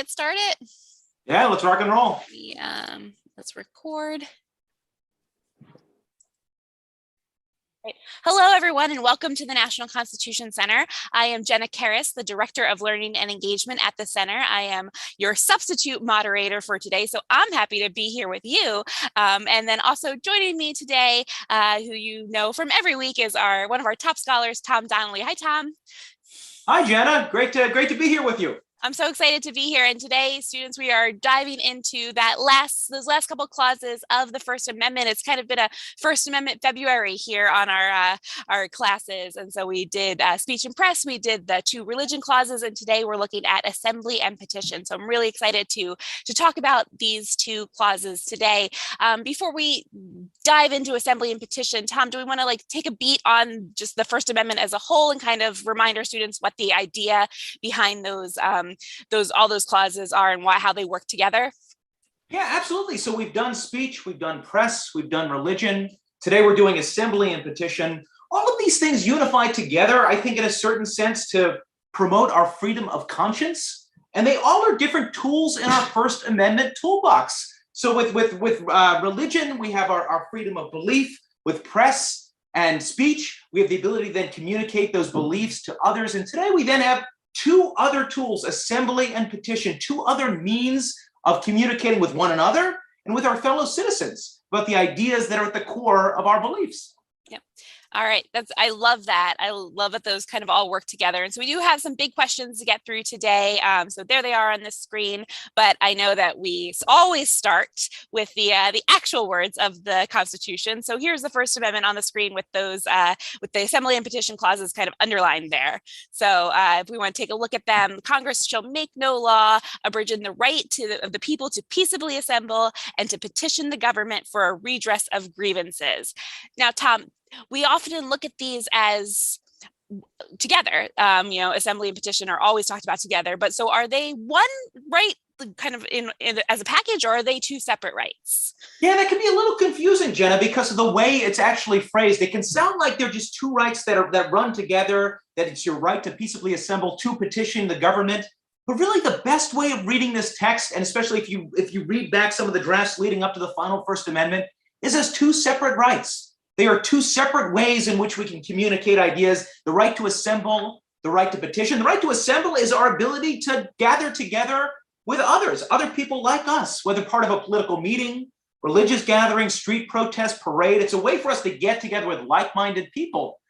Get started. Yeah, let's rock and roll. Let's record. Great. Hello, everyone, and welcome to the National Constitution Center. I am Jenna Karras, the Director of Learning and Engagement at the Center. I am your substitute moderator for today, so I'm happy to be here with you. And then also joining me today, who you know from every week, is one of our top scholars, Tom Donnelly. Hi, Tom. Hi, Jenna. Great to be here with you. I'm so excited to be here. And today, students, we are diving into those last couple clauses of the First Amendment. It's kind of been a First Amendment February here on our classes. And so we did speech and press, we did the 2 religion clauses, and today we're looking at assembly and petition. So I'm really excited to talk about these 2 clauses today. Before we dive into assembly and petition, Tom, do we want to take a beat on just the First Amendment as a whole and kind of remind our students what the idea behind all those clauses are and how they work together? Yeah, absolutely. So we've done speech, we've done press, we've done religion. Today we're doing assembly and petition. All of these things unify together, I think, in a certain sense to promote our freedom of conscience. And they all are different tools in our First Amendment toolbox. So with religion, we have our freedom of belief. With press and speech, we have the ability to then communicate those beliefs to others. And today we then have 2 other tools, assembly and petition, 2 other means of communicating with one another and with our fellow citizens about the ideas that are at the core of our beliefs. Yep. All right. I love that. I love that those kind of all work together. And so we do have some big questions to get through today. So there they are on the screen. But I know that we always start with the actual words of the Constitution. So here's the First Amendment on the screen with those with the assembly and petition clauses kind of underlined there. So if we want to take a look at them, Congress shall make no law abridging the right of the people to peaceably assemble and to petition the government for a redress of grievances. Now, Tom, we often look at these as together, assembly and petition are always talked about together, but so are they one right kind of in as a package, or are they 2 separate rights? Yeah, that can be a little confusing, Jenna, because of the way it's actually phrased. It can sound like they're just 2 rights that run together, that it's your right to peaceably assemble, to petition the government. But really the best way of reading this text, and especially if you read back some of the drafts leading up to the final First Amendment, is as 2 separate rights. They are 2 separate ways in which we can communicate ideas. The right to assemble, the right to petition. The right to assemble is our ability to gather together with others, other people like us, whether part of a political meeting, religious gathering, street protest, parade. It's a way for us to get together with like-minded people,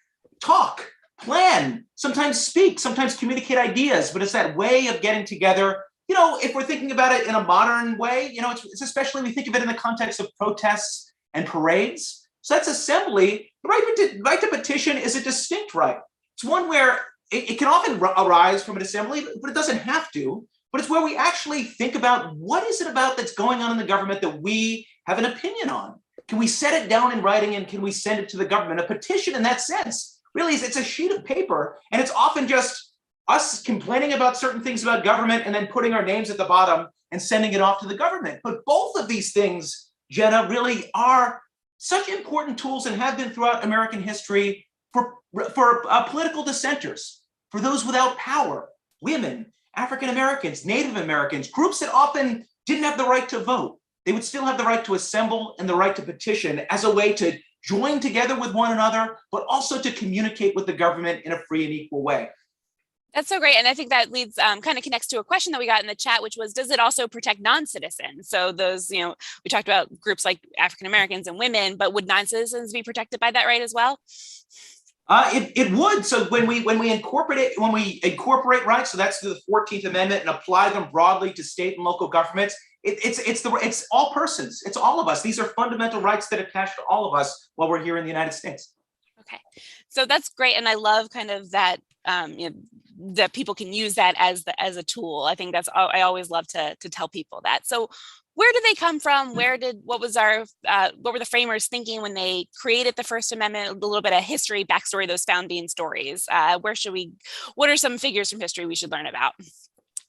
talk, plan, sometimes speak, sometimes communicate ideas, but it's that way of getting together. If we're thinking about it in a modern way, it's especially we think of it in the context of protests and parades. So that's assembly. The right to petition is a distinct right. It's one where it can often arise from an assembly, but it doesn't have to. But it's where we actually think about what is it about that's going on in the government that we have an opinion on. Can we set it down in writing and can we send it to the government? A petition in that sense really is, it's a sheet of paper, and it's often just us complaining about certain things about government and then putting our names at the bottom and sending it off to the government. But both of these things, Jenna, really are such important tools and have been throughout American history for political dissenters, for those without power, women, African Americans, Native Americans, groups that often didn't have the right to vote. They would still have the right to assemble and the right to petition as a way to join together with one another, but also to communicate with the government in a free and equal way. That's so great. And I think that leads kind of connects to a question that we got in the chat, which was, does it also protect non-citizens? So those, we talked about groups like African Americans and women, but would non-citizens be protected by that right as well? It would. So when we incorporate rights, so that's the 14th Amendment, and apply them broadly to state and local governments, it's all persons. It's all of us. These are fundamental rights that attach to all of us while we're here in the United States. Okay, so that's great, and I love kind of that. That people can use that as a tool. I think I always love to tell people that. So where did they come from? What were the framers thinking when they created the First Amendment? A little bit of history, backstory, those founding stories. What are some figures from history we should learn about?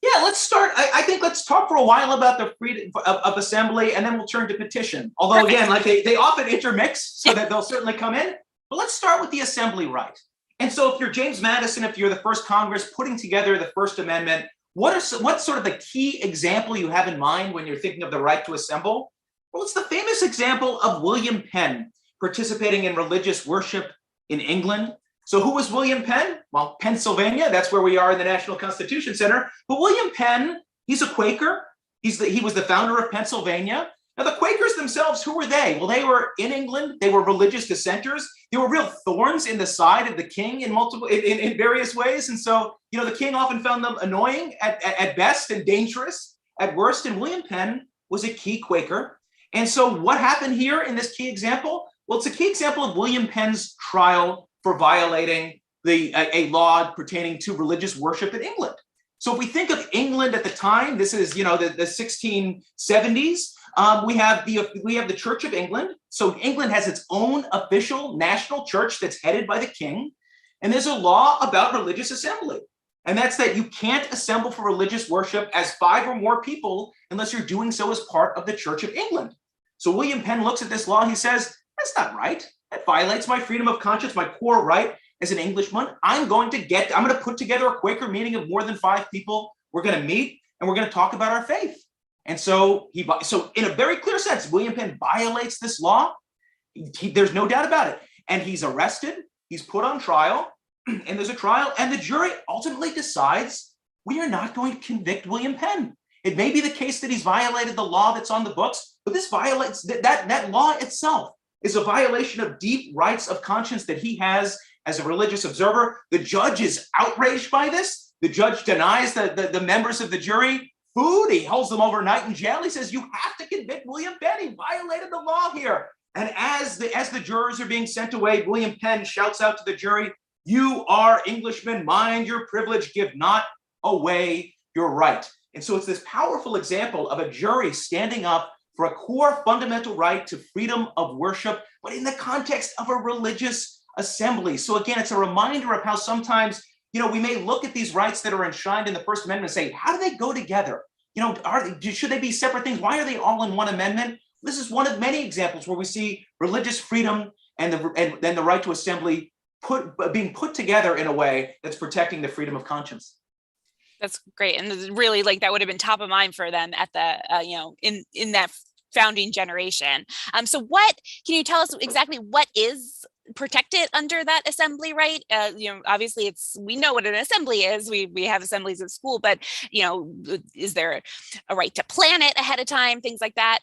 Yeah, let's start. I think let's talk for a while about the freedom of assembly, and then we'll turn to petition. Although Perfect. Again, they often intermix, so that they'll certainly come in. But let's start with the assembly right. And so if you're James Madison, if you're the first Congress putting together the First Amendment, What's sort of the key example you have in mind when you're thinking of the right to assemble? Well, it's the famous example of William Penn participating in religious worship in England. So who was William Penn? Well, Pennsylvania, that's where we are in the National Constitution Center. But William Penn, he's a Quaker. He was the founder of Pennsylvania. Now, the Quakers themselves, who were they? Well, they were in England. They were religious dissenters. They were real thorns in the side of the king in various ways. And so, the king often found them annoying at best and dangerous at worst. And William Penn was a key Quaker. And so what happened here in this key example? Well, it's a key example of William Penn's trial for violating a law pertaining to religious worship in England. So if we think of England at the time, this is the 1670s. We have the Church of England. So England has its own official national church that's headed by the king, and there's a law about religious assembly, and that's that you can't assemble for religious worship as 5 or more people unless you're doing so as part of the Church of England. So William Penn looks at this law. He says, "That's not right. That violates my freedom of conscience, my core right as an Englishman. I'm going to put together a Quaker meeting of more than 5 people. We're going to meet and we're going to talk about our faith." And so in a very clear sense, William Penn violates this law. There's no doubt about it. And he's arrested, he's put on trial, and there's a trial, and the jury ultimately decides we are not going to convict William Penn. It may be the case that he's violated the law that's on the books, but this violates that law itself is a violation of deep rights of conscience that he has as a religious observer. The judge is outraged by this. The judge denies the members of the jury food. He holds them overnight in jail. He says, "You have to convict William Penn. He violated the law here." And as the jurors are being sent away, William Penn shouts out to the jury, "You are Englishmen, mind your privilege, give not away your right." And so it's this powerful example of a jury standing up for a core fundamental right to freedom of worship, but in the context of a religious assembly. So again, it's a reminder of how sometimes we may look at these rights that are enshrined in the First Amendment and say, how do they go together? Should they be separate things? Why are they all in one amendment? This is one of many examples where we see religious freedom and then the right to assembly being put together in a way that's protecting the freedom of conscience. That's great, and really, that would have been top of mind for them at the in that founding generation. So what can you tell us exactly what is protected under that assembly right? Obviously we know what an assembly is. We have assemblies at school, but is there a right to plan it ahead of time, things like that?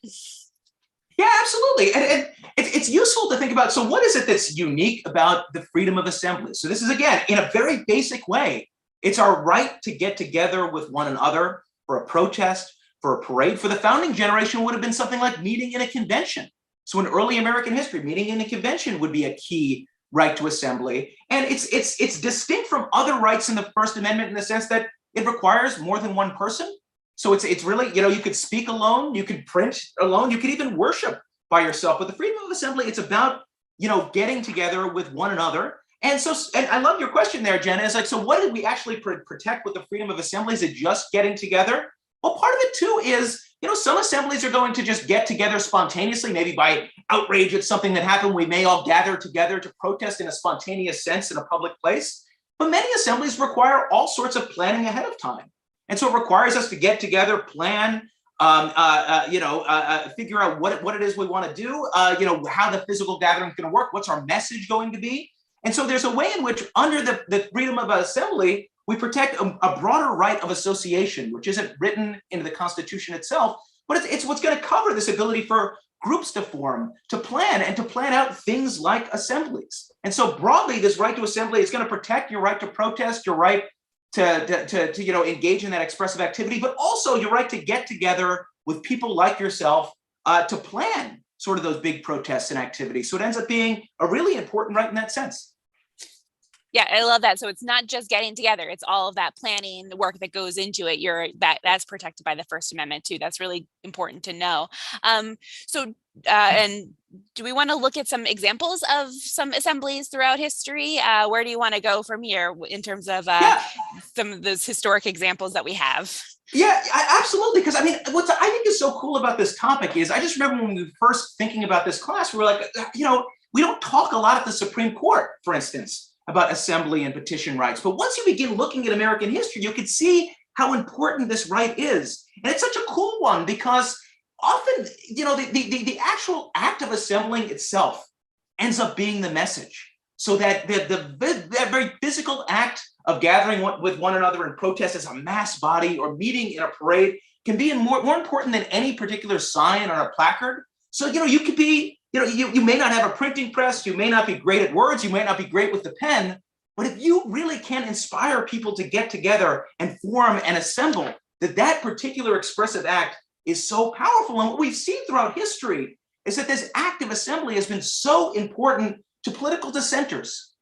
Yeah, absolutely. And it's useful to think about, so what is it that's unique about the freedom of assembly? So this is, again, in a very basic way, it's our right to get together with one another for a protest, for a parade. For the founding generation, would have been something like meeting in a convention. So in early American history, meeting in a convention would be a key right to assembly. And it's distinct from other rights in the First Amendment in the sense that it requires more than one person. So it's really, you could speak alone, you could print alone, you could even worship by yourself. But the freedom of assembly, it's about, getting together with one another. And I love your question there, Jenna. It's like, so what did we actually protect with the freedom of assembly? Is it just getting together? Well, part of it too is, some assemblies are going to just get together spontaneously, maybe by outrage at something that happened. We may all gather together to protest in a spontaneous sense in a public place. But many assemblies require all sorts of planning ahead of time. And so it requires us to get together, plan, figure out what it is we want to do, how the physical gathering is going to work, what's our message going to be. And so there's a way in which under the freedom of assembly, we protect a broader right of association, which isn't written into the Constitution itself, but it's what's going to cover this ability for groups to form, to plan, and to plan out things like assemblies. And so broadly, this right to assembly is going to protect your right to protest, your right to engage in that expressive activity, but also your right to get together with people like yourself to plan sort of those big protests and activities. So it ends up being a really important right in that sense. Yeah, I love that. So it's not just getting together; it's all of that planning, the work that goes into it. That's protected by the First Amendment too. That's really important to know. And do we want to look at some examples of some assemblies throughout history? Where do you want to go from here in terms of some of those historic examples that we have? Yeah, absolutely. Because what I think is so cool about this topic is I just remember when we were first thinking about this class, we were like, we don't talk a lot at the Supreme Court, for instance, about assembly and petition rights. But once you begin looking at American history, you can see how important this right is. And it's such a cool one because often, the actual act of assembling itself ends up being the message. So that that very physical act of gathering with one another in protest as a mass body or meeting in a parade can be more important than any particular sign or a placard. So, you could be, you may not have a printing press, you may not be great at words, you may not be great with the pen, but if you really can inspire people to get together and form and assemble, that particular expressive act is so powerful. And what we've seen throughout history is that this act of assembly has been so important to political dissenters.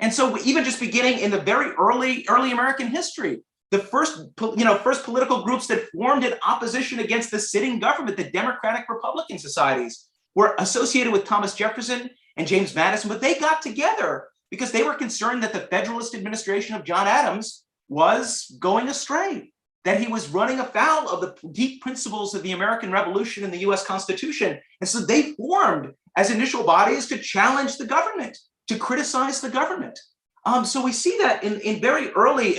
And so even just beginning in the very early American history, the first political groups that formed in opposition against the sitting government, the Democratic Republican societies, were associated with Thomas Jefferson and James Madison, but they got together because they were concerned that the Federalist administration of John Adams was going astray, that he was running afoul of the deep principles of the American Revolution and the US Constitution. And so they formed as initial bodies to challenge the government, to criticize the government. So we see that in very early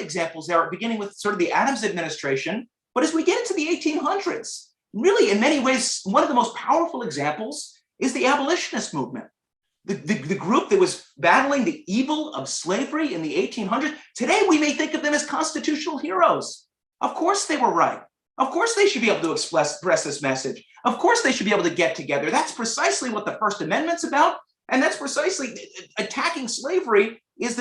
examples there, beginning with sort of the Adams administration. But as we get into the 1800s, really in many ways, one of the most powerful examples is the abolitionist movement. The group that was battling the evil of slavery in the 1800s. Today, we may think of them as constitutional heroes. Of course they were right. Of course they should be able to express this message. Of course they should be able to get together. That's precisely what the First Amendment's about. And that's precisely attacking slavery is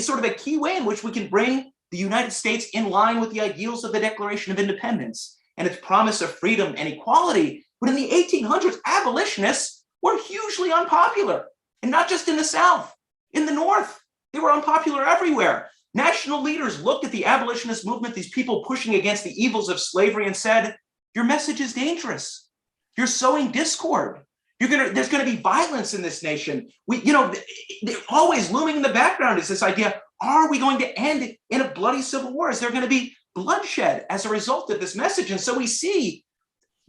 sort of a key way in which we can bring the United States in line with the ideals of the Declaration of Independence and its promise of freedom and equality. But in the 1800s, abolitionists were hugely unpopular. And not just in the South, in the North, they were unpopular everywhere. National leaders looked at the abolitionist movement, these people pushing against the evils of slavery, and said, your message is dangerous. You're sowing discord. There's going to be violence in this nation. They're always looming in the background is this idea, are we going to end in a bloody civil war? Is there going to be bloodshed as a result of this message? And so we see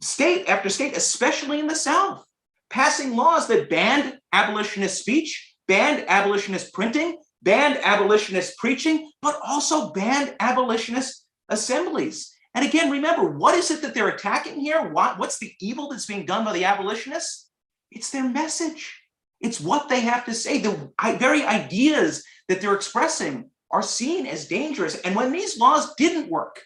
state after state, especially in the South, passing laws that banned abolitionist speech, banned abolitionist printing, banned abolitionist preaching, but also banned abolitionist assemblies. And again, remember, what is it that they're attacking here? What's the evil that's being done by the abolitionists? It's their message. It's what they have to say. The very ideas that they're expressing are seen as dangerous. And when these laws didn't work,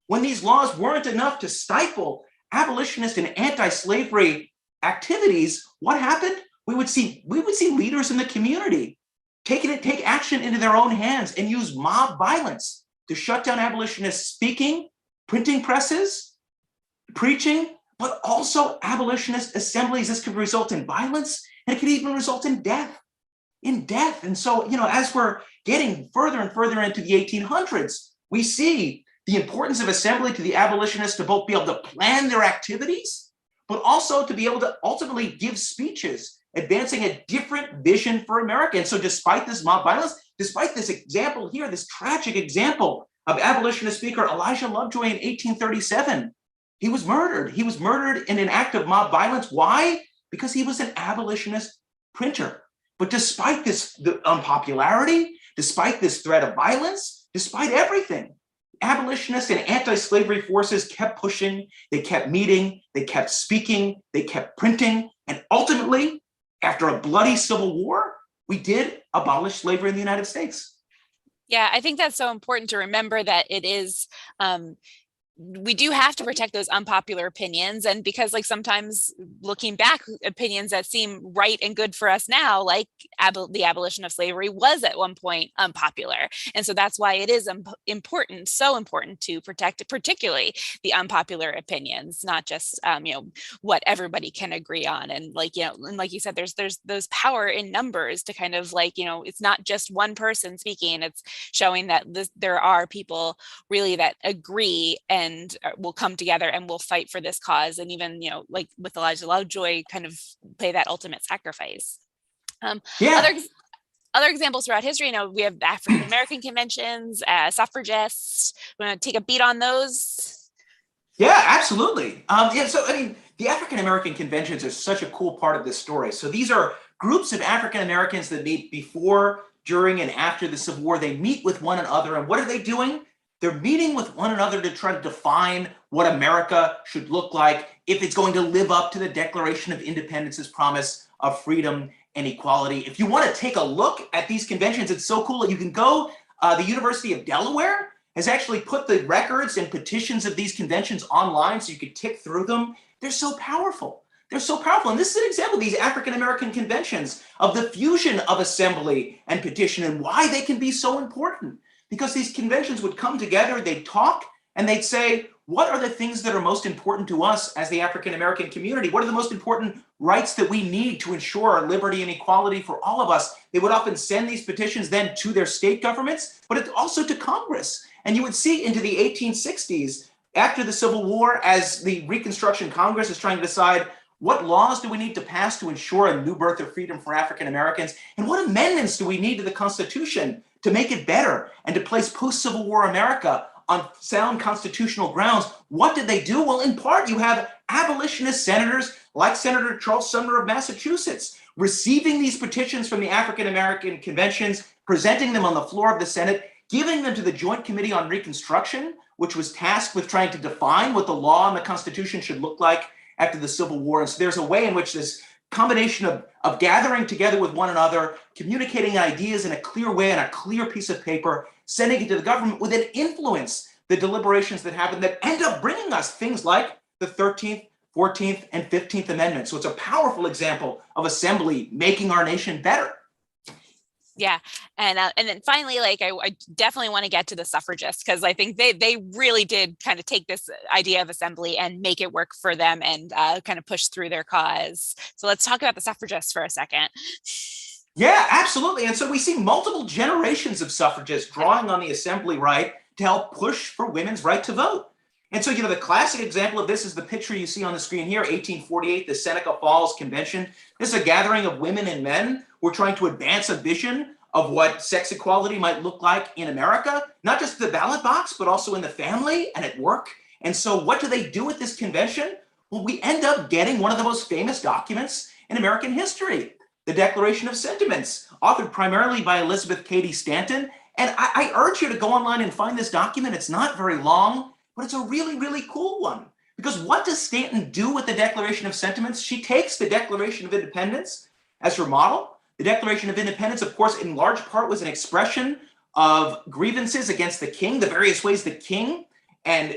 when these laws weren't enough to stifle abolitionist and anti-slavery activities, what happened? We would see leaders in the community take action into their own hands and use mob violence to shut down abolitionist speaking, printing presses, preaching, but also abolitionist assemblies. This could result in violence, and it could even result in death. And so, as we're getting further and further into the 1800s, we see the importance of assembly to the abolitionists to both be able to plan their activities, but also to be able to ultimately give speeches advancing a different vision for America. And so despite this mob violence, despite this example here, this tragic example of abolitionist speaker Elijah Lovejoy in 1837, he was murdered. He was murdered in an act of mob violence. Why? Because he was an abolitionist printer. But despite this unpopularity, despite this threat of violence, despite everything, abolitionists and anti-slavery forces kept pushing, they kept meeting, they kept speaking, they kept printing, and ultimately, after a bloody civil war, we did abolish slavery in the United States. Yeah, I think that's so important to remember that it is, we do have to protect those unpopular opinions. And because sometimes looking back, opinions that seem right and good for us now, like the abolition of slavery, was at one point unpopular. And so that's why it is important, so important to protect particularly the unpopular opinions, not just, what everybody can agree on. And like you said, there's those power in numbers to kind of it's not just one person speaking, it's showing that there are people really that agree and will come together and will fight for this cause. And even, like with Elijah Lovejoy, kind of pay that ultimate sacrifice. Other examples throughout history, we have African American conventions, suffragists. Want to take a beat on those? Yeah, absolutely. So the African American conventions are such a cool part of this story. So these are groups of African Americans that meet before, during, and after the Civil War. They meet with one another, and what are they doing? They're meeting with one another to try to define what America should look like if it's going to live up to the Declaration of Independence's promise of freedom and equality. If you want to take a look at these conventions, it's so cool that you can go. The University of Delaware has actually put the records and petitions of these conventions online so you could tick through them. They're so powerful. They're so powerful. And this is an example of these African-American conventions, of the fusion of assembly and petition and why they can be so important. Because these conventions would come together, they'd talk, and they'd say, what are the things that are most important to us as the African-American community? What are the most important rights that we need to ensure liberty and equality for all of us? They would often send these petitions then to their state governments, but also to Congress. And you would see into the 1860s, after the Civil War, as the Reconstruction Congress is trying to decide what laws do we need to pass to ensure a new birth of freedom for African Americans, and what amendments do we need to the Constitution to make it better and to place post-Civil War America on sound constitutional grounds. What did they do? Well, in part, you have abolitionist senators like Senator Charles Sumner of Massachusetts receiving these petitions from the African American conventions, presenting them on the floor of the Senate, giving them to the Joint Committee on Reconstruction, which was tasked with trying to define what the law and the Constitution should look like after the Civil War. And so there's a way in which this combination of gathering together with one another, communicating ideas in a clear way on a clear piece of paper, sending it to the government would then influence the deliberations that happen that end up bringing us things like the 13th, 14th, and 15th Amendments. So it's a powerful example of assembly making our nation better. Yeah. And then finally, like, I definitely want to get to the suffragists, because I think they really did kind of take this idea of assembly and make it work for them and kind of push through their cause. So let's talk about the suffragists for a second. Yeah, absolutely. And so we see multiple generations of suffragists drawing on the assembly right to help push for women's right to vote. And so, the classic example of this is the picture you see on the screen here, 1848, the Seneca Falls Convention. This is a gathering of women and men who are trying to advance a vision of what sex equality might look like in America, not just the ballot box, but also in the family and at work. And so what do they do at this convention? Well, we end up getting one of the most famous documents in American history, the Declaration of Sentiments, authored primarily by Elizabeth Cady Stanton. And I urge you to go online and find this document. It's not very long, but it's a really, really cool one. Because what does Stanton do with the Declaration of Sentiments? She takes the Declaration of Independence as her model. The Declaration of Independence, of course, in large part was an expression of grievances against the king, the various ways the king and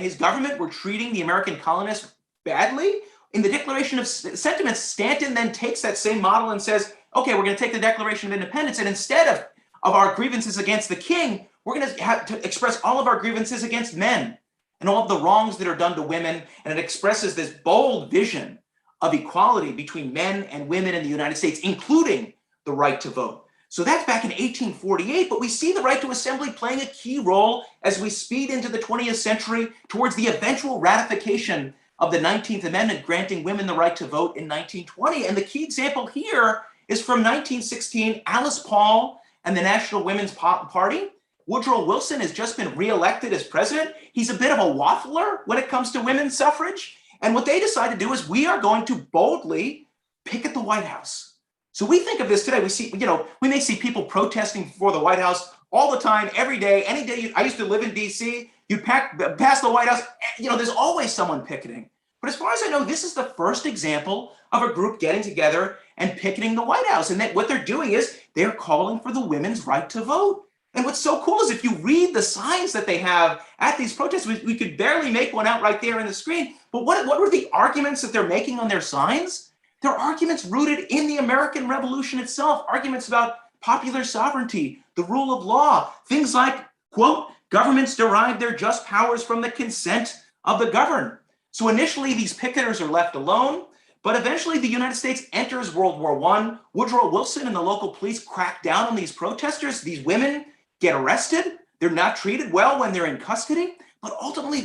his government were treating the American colonists badly. In the Declaration of Sentiments, Stanton then takes that same model and says, okay, we're going to take the Declaration of Independence, and instead of our grievances against the king, we're going to have to express all of our grievances against men and all of the wrongs that are done to women. And it expresses this bold vision of equality between men and women in the United States, including the right to vote. So that's back in 1848, but we see the right to assembly playing a key role as we speed into the 20th century towards the eventual ratification of the 19th Amendment, granting women the right to vote in 1920. And the key example here is from 1916, Alice Paul and the National Women's Party. Woodrow Wilson has just been reelected as president. He's a bit of a waffler when it comes to women's suffrage. And what they decide to do is we are going to boldly picket the White House. So we think of this today. We see, we may see people protesting before the White House all the time, every day, any day. I used to live in DC. You pass the White House, there's always someone picketing. But as far as I know, this is the first example of a group getting together and picketing the White House. And what they're doing is they're calling for the women's right to vote. And what's so cool is if you read the signs that they have at these protests, we could barely make one out right there on the screen. But what were the arguments that they're making on their signs? They're arguments rooted in the American Revolution itself, arguments about popular sovereignty, the rule of law, things like, quote, governments derive their just powers from the consent of the governed. So initially, these picketers are left alone, but eventually the United States enters World War I. Woodrow Wilson and the local police crack down on these protesters. These women get arrested. They're not treated well when they're in custody, but ultimately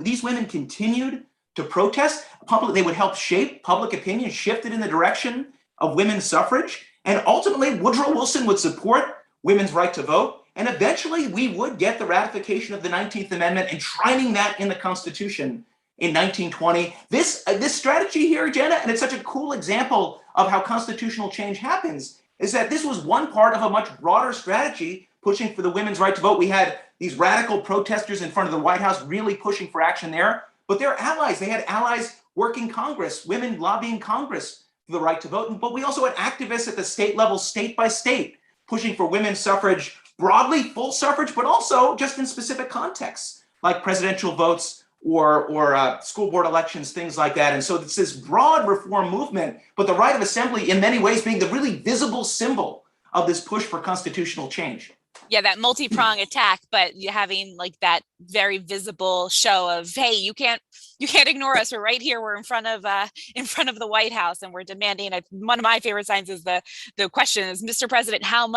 these women continued to protest. They would help shape public opinion, shifted in the direction of women's suffrage. And ultimately, Woodrow Wilson would support women's right to vote. And eventually, we would get the ratification of the 19th Amendment, enshrining that in the Constitution in 1920. This strategy here, Jenna, and it's such a cool example of how constitutional change happens, is that this was one part of a much broader strategy pushing for the women's right to vote. We had these radical protesters in front of the White House really pushing for action there. But they're allies. They had allies working Congress, women lobbying Congress for the right to vote. But we also had activists at the state level, state by state, pushing for women's suffrage broadly, full suffrage, but also just in specific contexts, like presidential votes or school board elections, things like that. And so it's this broad reform movement, but the right of assembly in many ways being the really visible symbol of this push for constitutional change. Yeah, that multi-prong attack, but you having like that very visible show of, hey, you can't ignore us. We're right here. We're in front of the White House, and we're demanding. One of my favorite signs is the question is, Mr. President, how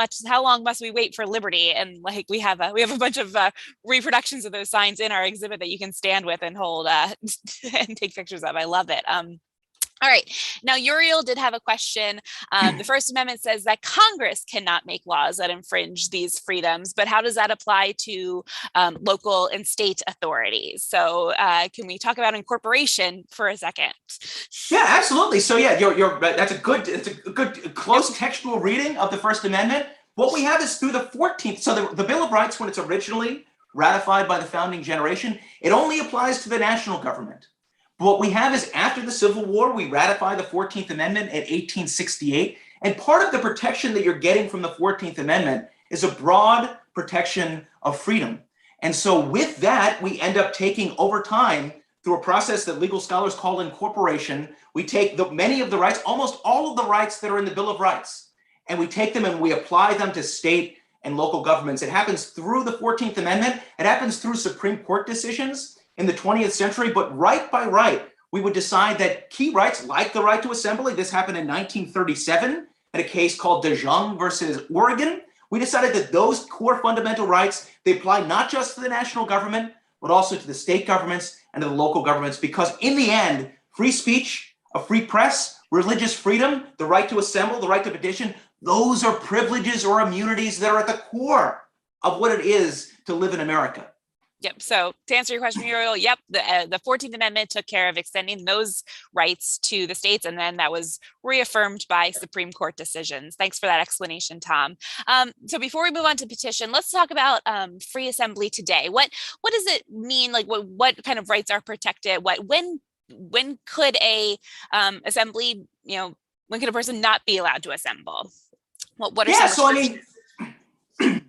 long must we wait for liberty? And like we have a bunch of reproductions of those signs in our exhibit that you can stand with and hold and take pictures of. I love it. All right. Now, Uriel did have a question. The First Amendment says that Congress cannot make laws that infringe these freedoms, but how does that apply to local and state authorities? So can we talk about incorporation for a second? Yeah, absolutely. So yeah, it's a good close textual reading of the First Amendment. What we have is through the 14th. So the Bill of Rights, when it's originally ratified by the founding generation, it only applies to the national government. What we have is after the Civil War, we ratify the 14th Amendment in 1868. And part of the protection that you're getting from the 14th Amendment is a broad protection of freedom. And so with that, we end up taking over time through a process that legal scholars call incorporation. We take many of the rights, almost all of the rights that are in the Bill of Rights, and we take them and we apply them to state and local governments. It happens through the 14th Amendment. It happens through Supreme Court decisions in the 20th century, but right by right, we would decide that key rights like the right to assembly, this happened in 1937 in a case called JONGE versus Oregon. We decided that those core fundamental rights, they apply not just to the national government, but also to the state governments and to the local governments, because in the end, free speech, a free press, religious freedom, the right to assemble, the right to petition, those are privileges or immunities that are at the core of what it is to live in America. Yep. So to answer your question, Muriel, yep, the 14th Amendment took care of extending those rights to the states, and then that was reaffirmed by Supreme Court decisions. Thanks for that explanation, Tom. So before we move on to petition, let's talk about free assembly today. What does it mean? Like what kind of rights are protected? When could a assembly, when could a person not be allowed to assemble? What are some restrictions?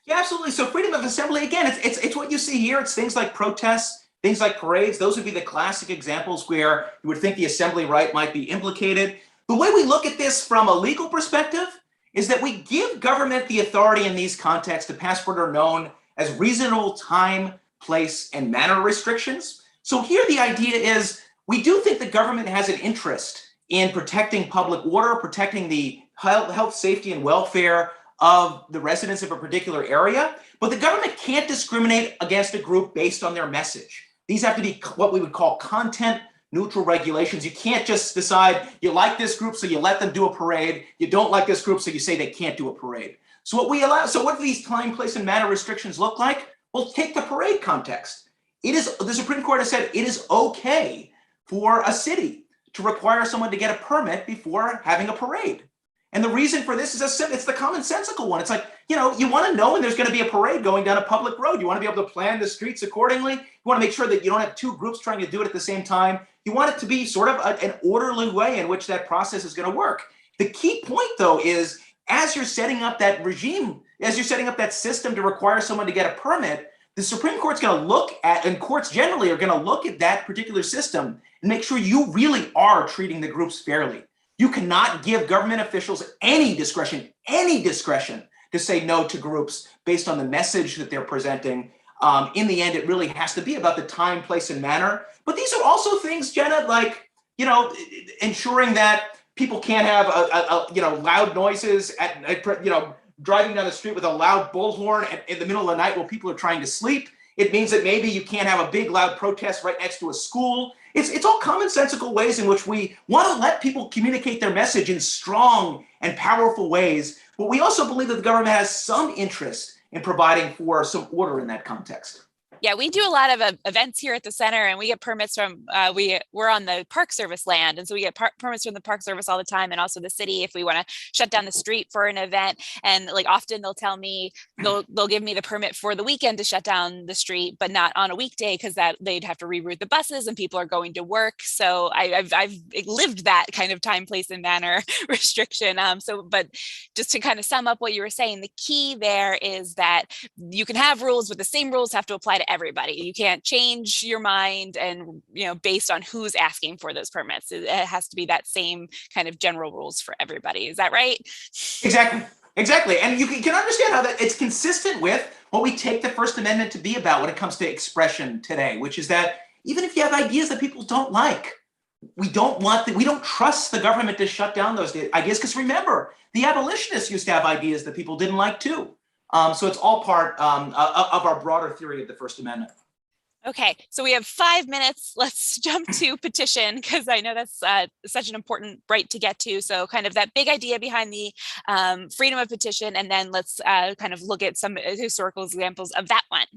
Yeah, absolutely. So freedom of assembly, again, it's what you see here. It's things like protests, things like parades. Those would be the classic examples where you would think the assembly right might be implicated. The way we look at this from a legal perspective is that we give government the authority in these contexts to pass what are known as reasonable time, place, and manner restrictions. So here the idea is we do think the government has an interest in protecting public order, protecting the health, safety, and welfare of the residents of a particular area, but the government can't discriminate against a group based on their message. These have to be what we would call content neutral regulations. You can't just decide you like this group, so you let them do a parade. You don't like this group, so you say they can't do a parade. So what do these time, place, and manner restrictions look like? Well, take the parade context. The Supreme Court has said it is okay for a city to require someone to get a permit before having a parade. And the reason for this is it's the commonsensical one. It's like, you want to know when there's going to be a parade going down a public road. You want to be able to plan the streets accordingly. You want to make sure that you don't have two groups trying to do it at the same time. You want it to be sort of an orderly way in which that process is going to work. The key point, though, is as you're setting up that regime, as you're setting up that system to require someone to get a permit, the Supreme Court's going to look at, and courts generally are going to look at that particular system and make sure you really are treating the groups fairly. You cannot give government officials any discretion to say no to groups based on the message that they're presenting. In the end, it really has to be about the time, place, and manner. But these are also things, Jenna, like, ensuring that people can't have loud noises at driving down the street with a loud bullhorn in the middle of the night while people are trying to sleep. It means that maybe you can't have a big loud protest right next to a school. It's all commonsensical ways in which we want to let people communicate their message in strong and powerful ways. But we also believe that the government has some interest in providing for some order in that context. Yeah, we do a lot of events here at the center, and we get permits from we're on the Park Service land, and so we get permits from the Park Service all the time, and also the city if we want to shut down the street for an event. And like often they'll tell me they'll give me the permit for the weekend to shut down the street, but not on a weekday because that they'd have to reroute the buses and people are going to work. So I've lived that kind of time, place, and manner restriction. But just to kind of sum up what you were saying, the key there is that you can have rules, but the same rules have to apply to everybody. You can't change your mind and, based on who's asking for those permits. It has to be that same kind of general rules for everybody. Is that right? Exactly. And you can understand how that it's consistent with what we take the First Amendment to be about when it comes to expression today, which is that even if you have ideas that people don't like, we don't trust the government to shut down those ideas. Because remember, the abolitionists used to have ideas that people didn't like too. So it's all part of our broader theory of the First Amendment. Okay, so we have 5 minutes. Let's jump to petition because I know that's such an important right to get to. So kind of that big idea behind the freedom of petition, and then let's kind of look at some historical examples of that one.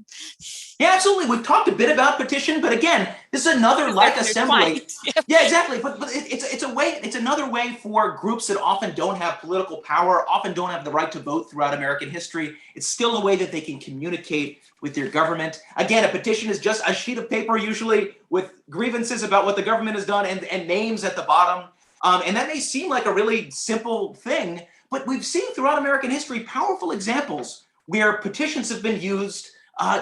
Yeah, absolutely. We've talked a bit about petition, but again, this is another like assembly. Yep. Yeah, exactly. But it's another way for groups that often don't have political power, often don't have the right to vote throughout American history. It's still a way that they can communicate with their government. Again, a petition is just a sheet of paper, usually with grievances about what the government has done and names at the bottom. And that may seem like a really simple thing, but we've seen throughout American history powerful examples where petitions have been used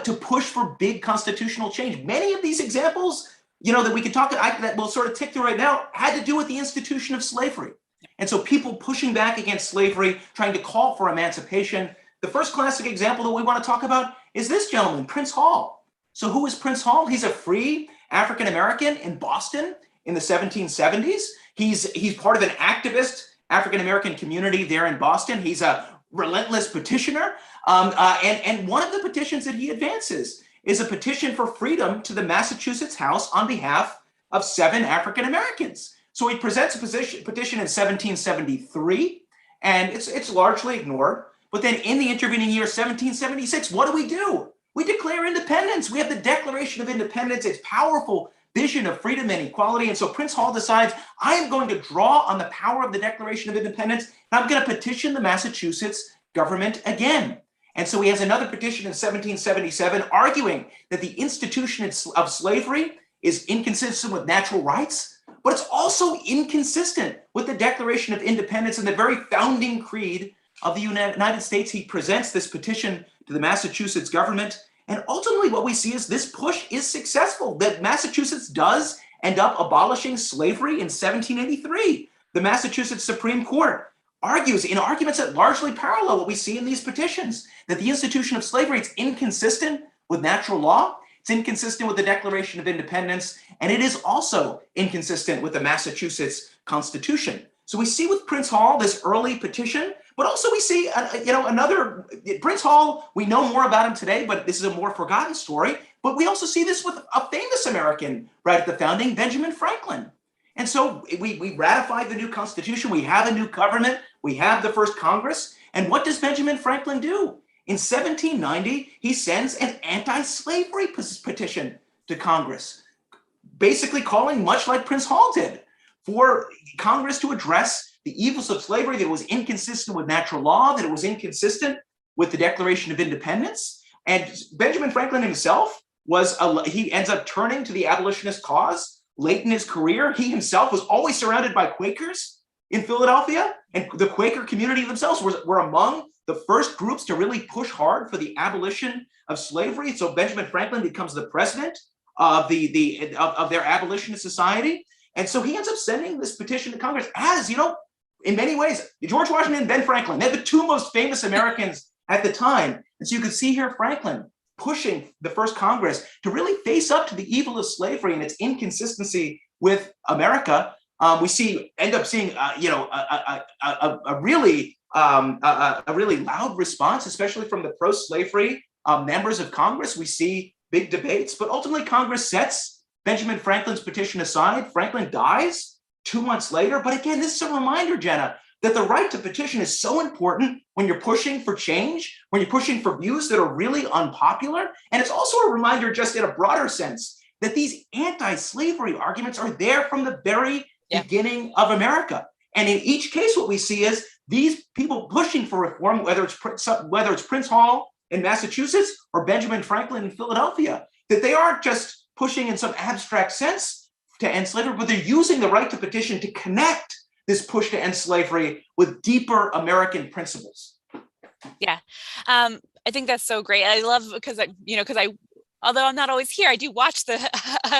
to push for big constitutional change. Many of these examples, that we could talk that we'll sort of tick through right now, had to do with the institution of slavery. And so people pushing back against slavery, trying to call for emancipation. The first classic example that we want to talk about is this gentleman, Prince Hall. So who is Prince Hall? He's a free African-American in Boston in the 1770s. He's part of an activist African-American community there in Boston. He's a relentless petitioner. And one of the petitions that he advances is a petition for freedom to the Massachusetts House on behalf of 7 African-Americans. So he presents a petition in 1773, and it's largely ignored. But then in the intervening year, 1776, what do? We declare independence. We have the Declaration of Independence, its powerful vision of freedom and equality. And so Prince Hall decides, I am going to draw on the power of the Declaration of Independence, and I'm going to petition the Massachusetts government again. And so he has another petition in 1777 arguing that the institution of slavery is inconsistent with natural rights, but it's also inconsistent with the Declaration of Independence and the very founding creed of the United States. He presents this petition to the Massachusetts government. And ultimately what we see is this push is successful, that Massachusetts does end up abolishing slavery in 1783. The Massachusetts Supreme Court argues in arguments that largely parallel what we see in these petitions, that the institution of slavery is inconsistent with natural law, it's inconsistent with the Declaration of Independence, and it is also inconsistent with the Massachusetts Constitution. So we see with Prince Hall this early petition, but also we see, another, Prince Hall, we know more about him today, but this is a more forgotten story. But we also see this with a famous American right at the founding, Benjamin Franklin. And so we ratified the new Constitution, we have a new government, we have the first Congress. And what does Benjamin Franklin do? In 1790, he sends an anti-slavery petition to Congress, basically calling, much like Prince Hall did, for Congress to address the evils of slavery, that it was inconsistent with natural law, that it was inconsistent with the Declaration of Independence. And Benjamin Franklin himself he ends up turning to the abolitionist cause late in his career. He himself was always surrounded by Quakers in Philadelphia, and the Quaker community themselves were among the first groups to really push hard for the abolition of slavery. So Benjamin Franklin becomes the president of their abolitionist society. And so he ends up sending this petition to Congress as, in many ways, George Washington and Ben Franklin, they're the two most famous Americans at the time. And so you could see here Franklin pushing the first Congress to really face up to the evil of slavery and its inconsistency with America. We end up seeing, a really loud response, especially from the pro-slavery members of Congress. We see big debates, but ultimately Congress sets Benjamin Franklin's petition aside. Franklin dies 2 months later. But again, this is a reminder, Jenna, that the right to petition is so important when you're pushing for change, when you're pushing for views that are really unpopular. And it's also a reminder, just in a broader sense, that these anti-slavery arguments are there from the very beginning of America. And in each case, what we see is these people pushing for reform, whether it's Prince Hall in Massachusetts or Benjamin Franklin in Philadelphia, that they aren't just pushing in some abstract sense to end slavery, but they're using the right to petition to connect this push to end slavery with deeper American principles. Yeah, I think that's so great. I love because although I'm not always here, I do watch the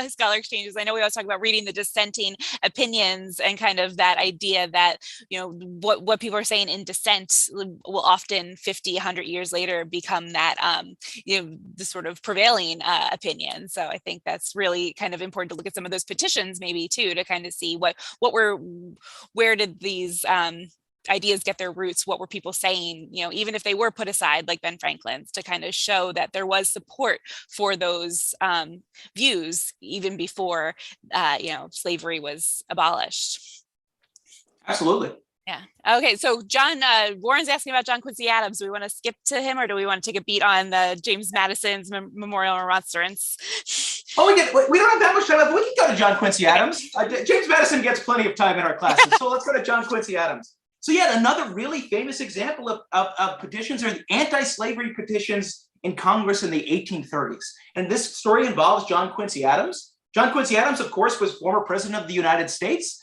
scholar exchanges. I know we always talk about reading the dissenting opinions and kind of that idea that, what people are saying in dissent will often 50, 100 years later become that, the sort of prevailing opinion. So I think that's really kind of important to look at some of those petitions maybe too, to kind of see where did these ideas get their roots, what were people saying, even if they were put aside like Ben Franklin's, to kind of show that there was support for those views even before slavery was abolished. Absolutely. Yeah. Okay. So John, Warren's asking about John Quincy Adams. Do we want to skip to him, or do we want to take a beat on the James Madison's Memorial Remonstrance? Oh, we don't have that much time left. We can go to John Quincy Adams. James Madison gets plenty of time in our classes. So let's go to John Quincy Adams. So yet another really famous example of petitions are the anti-slavery petitions in Congress in the 1830s. And this story involves John Quincy Adams. John Quincy Adams, of course, was former president of the United States.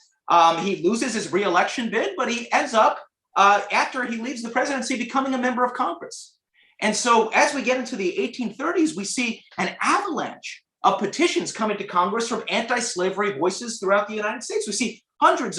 He loses his re-election bid, but he ends up, after he leaves the presidency, becoming a member of Congress. And so as we get into the 1830s, we see an avalanche of petitions coming to Congress from anti-slavery voices throughout the United States. We see over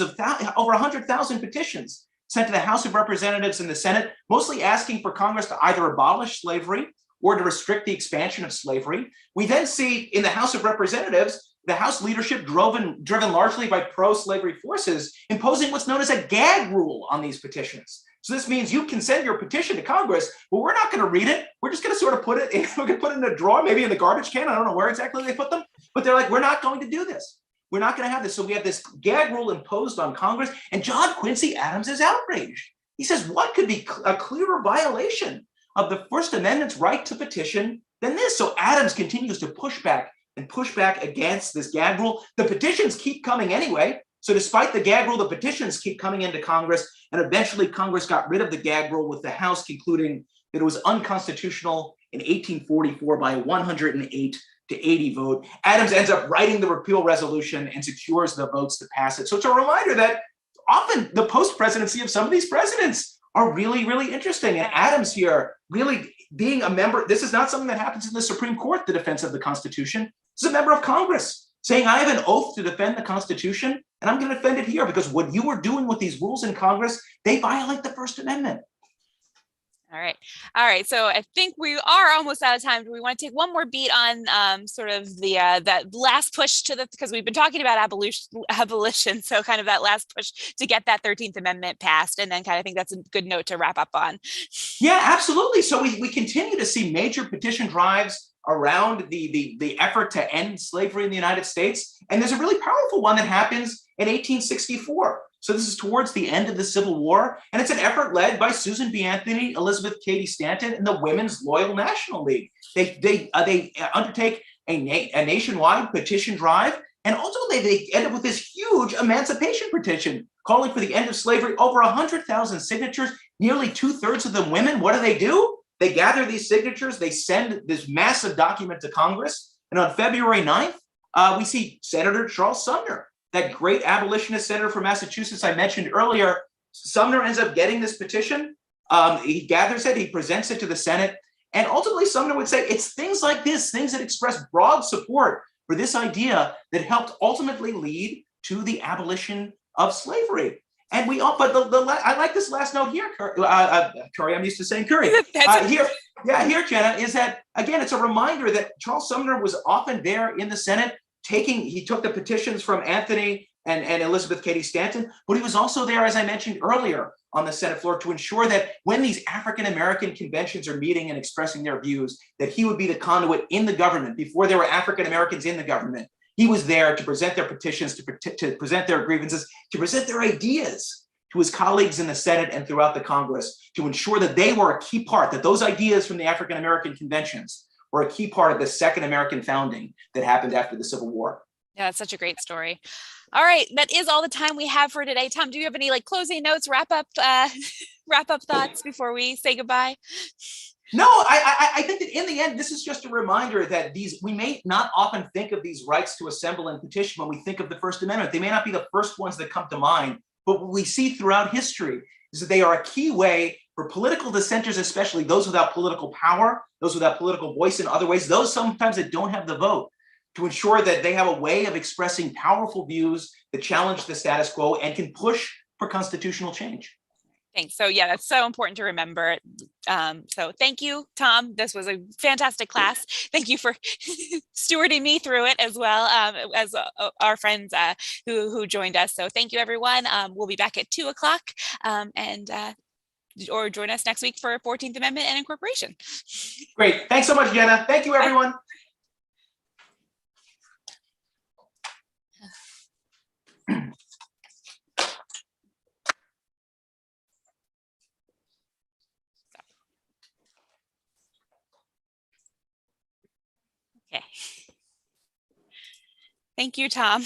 100,000 petitions sent to the House of Representatives and the Senate, mostly asking for Congress to either abolish slavery or to restrict the expansion of slavery. We then see in the House of Representatives, the House leadership driven largely by pro-slavery forces, imposing what's known as a gag rule on these petitions. So this means you can send your petition to Congress, but we're not going to read it. We're just going to sort of put it in a drawer, maybe in the garbage can. I don't know where exactly they put them, but they're like, we're not going to do this. We're not going to have this. So we have this gag rule imposed on Congress, and John Quincy Adams is outraged. He says, what could be a clearer violation of the First Amendment's right to petition than this? So Adams continues to push back against this gag rule. The petitions keep coming anyway. So despite the gag rule, the petitions keep coming into Congress, and eventually Congress got rid of the gag rule, with the House concluding that it was unconstitutional in 1844 by a 108 to 80 vote. Adams ends up writing the repeal resolution and secures the votes to pass it. So it's a reminder that often the post-presidency of some of these presidents are really, really interesting. And Adams here really being a member, this is not something that happens in the Supreme Court, the defense of the Constitution. This is a member of Congress saying, I have an oath to defend the Constitution, and I'm going to defend it here because what you are doing with these rules in Congress, they violate the First Amendment. All right. So I think we are almost out of time. Do we want to take one more beat on sort of the that last push because we've been talking about abolition. So kind of that last push to get that 13th Amendment passed, and then kind of think that's a good note to wrap up on. Yeah, absolutely. So we continue to see major petition drives around the effort to end slavery in the United States. And there's a really powerful one that happens in 1864. So this is towards the end of the Civil War, and it's an effort led by Susan B. Anthony, Elizabeth Cady Stanton, and the Women's Loyal National League. They undertake a nationwide petition drive, and ultimately they end up with this huge emancipation petition calling for the end of slavery. Over 100,000 signatures, nearly 2/3 of them women. What do? They gather these signatures, they send this massive document to Congress, and on February 9th, we see Senator Charles Sumner, that great abolitionist senator from Massachusetts I mentioned earlier. Sumner ends up getting this petition. He gathers it, he presents it to the Senate, and ultimately Sumner would say it's things like this, things that express broad support for this idea that helped ultimately lead to the abolition of slavery. And I like this last note here, Curry. I'm used to saying Curry. Here, Jenna, is that again, it's a reminder that Charles Sumner was often there in the Senate. He took the petitions from Anthony and Elizabeth Cady Stanton, but he was also there, as I mentioned earlier, on the Senate floor to ensure that when these African-American conventions are meeting and expressing their views, that he would be the conduit in the government. Before there were African-Americans in the government, he was there to present their petitions, to present their grievances, to present their ideas. to his colleagues in the Senate and throughout the Congress to ensure that they were a key part, that those ideas from the African American conventions were a key part of the second American founding that happened after the Civil War. Yeah, that's such a great story. All right, that is all the time we have for today. Tom, do you have any like closing notes, wrap up thoughts before we say goodbye? No, I think that in the end, this is just a reminder that we may not often think of these rights to assemble and petition when we think of the First Amendment. They may not be the first ones that come to mind, but what we see throughout history is that they are a key way for political dissenters, especially those without political power, those without political voice in other ways, those sometimes that don't have the vote, to ensure that they have a way of expressing powerful views that challenge the status quo and can push for constitutional change. Thanks. So yeah, that's so important to remember. So thank you, Tom. This was a fantastic class. Thank you for stewarding me through it as well as our friends who joined us. So thank you, everyone. We'll be back at 2 o'clock or join us next week for 14th Amendment and incorporation. Great. Thanks so much, Jenna. Thank you, everyone. Okay. Thank you, Tom.